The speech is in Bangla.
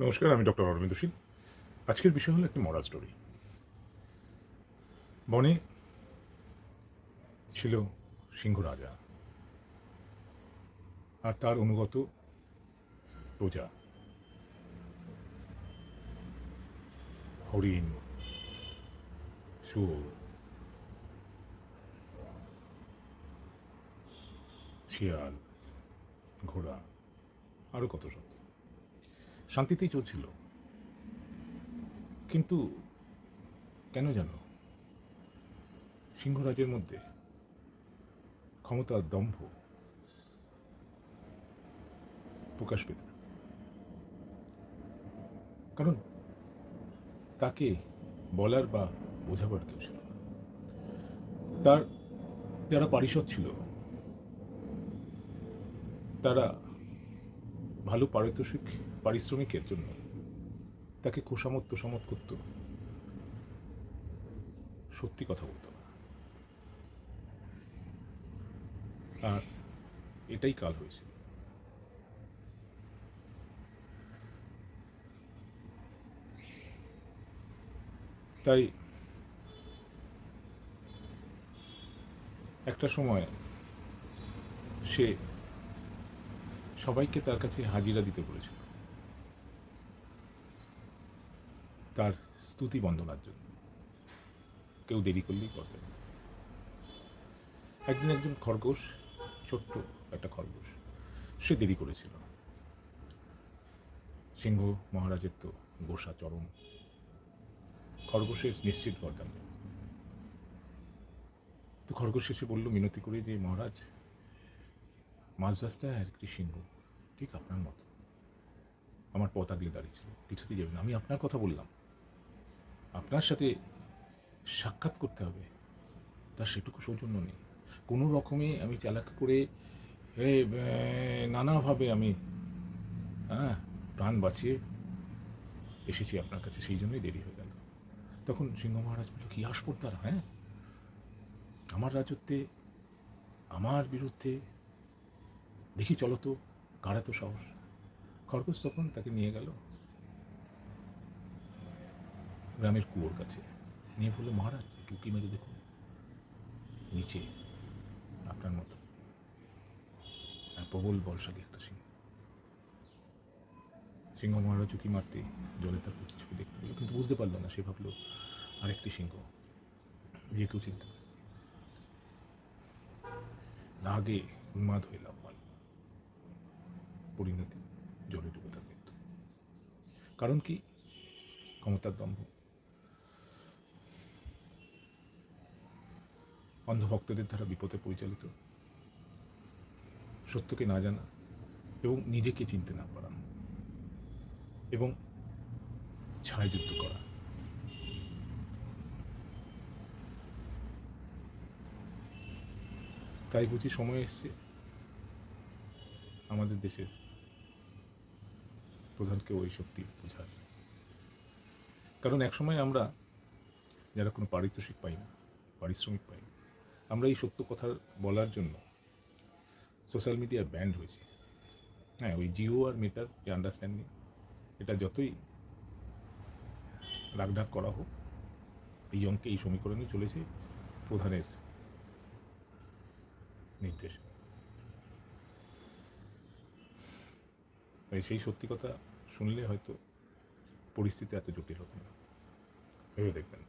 নমস্কার, আমি ডক্টর অরবিন্দ শীল। আজকের বিষয় হলো একটি মরাল স্টোরি। বনে ছিল সিংহ রাজা আর তার অনুগত প্রজা। হরিণ, শুয়োর, শিয়াল, ঘোড়া, আরও কত সব শান্তিতেই চলছিল। কিন্তু কেন জানো সিংহরাজের মধ্যে ক্ষমতার দম্ভ প্রকাশ পেত। কারণ তাকে বলার বা বোঝাবার কেউ ছিল না। তার যারা পারিষদ ছিল তারা ভালো পারিশ্রমিকের জন্য তাকে তোষামত করত, সত্যি কথা বলতো না। আর এটাই কাল হয়েছিল। তাই একটা সময় সে সবাইকে তার কাছে হাজিরা দিতে বলেছিল, তার স্তুতি বন্দনার জন্য। কেউ দেরি করলেই করতে। একদিন একজন খরগোশ, ছোট্ট একটা খরগোশ, সে দেরি করেছিল। সিংহ মহারাজের তো গোসা চরম, খরগোশের নিশ্চিত গর্দান। তো খরগোশ এসে বলল মিনতি করে যে মহারাজ, মাঝ রাস্তায় একটি সিংহ ঠিক আপনার মতো আমার পথ আগলে দাঁড়িয়েছিল, কিছুতেই যাবে না। আমি আপনার কথা বললাম, আপনার সাথে সাক্ষাৎ করতে হবে, তার সেটুকু সৌজন্য নেই। কোনো রকমে আমি চালাকি করে নানাভাবে আমি প্রাণ বাঁচিয়ে এসেছি আপনার কাছে, সেই জন্যই দেরি হয়ে গেল। তখন সিংহ মহারাজ বলল, কি আসপর্দার! আমার রাজত্বে আমার বিরুদ্ধে দেখি চলো তো, কার এত সাহস? খরগোশ তখন তাকে নিয়ে গেল গ্রামের কুয়োর কাছে, নিয়ে বললো, মহারাজ টুকি মেরে দেখুন, নিচে আপনার মতো প্রবল বলশালী একটা সিংহ। সিংহ মহারাজ উঁকি মারতে জলে তার প্রতিচ্ছবি দেখতে পেল, কিন্তু বুঝতে পারলো না। সে ভাবলো আরেকটি সিংহ, যে কেউ চিনতে পারে। রাগে উন্মাদ হয়ে লাফাল, পরিণতি জলে ডুবে তার মৃত্যু। কারণ কি? ক্ষমতার দম্ভ, অন্ধভক্তদের দ্বারা বিপদে পরিচালিত, সত্যকে না জানা এবং নিজেকে চিনতে না পারা এবং ছায়াযুদ্ধ করা। তাই বুঝি সময় এসছে আমাদের দেশের প্রধানকে ওই সত্যি বোঝার। কারণ একসময় আমরা যারা কোনো পারিশ্রমিক পাই না, আমরা এই সত্য কথা বলার জন্য সোশ্যাল মিডিয়া ব্যান্ড হয়েছে। ওই জিও আর মেটার যে আন্ডারস্ট্যান্ডিং, এটা যতই রাগঢাক করা হোক, এই অঙ্কে এই সমীকরণে চলেছে প্রধানের নির্দেশ। তাই সেই সত্যি কথা শুনলে হয়তো পরিস্থিতি এত জটিল হতো না। ভেবে দেখবেন।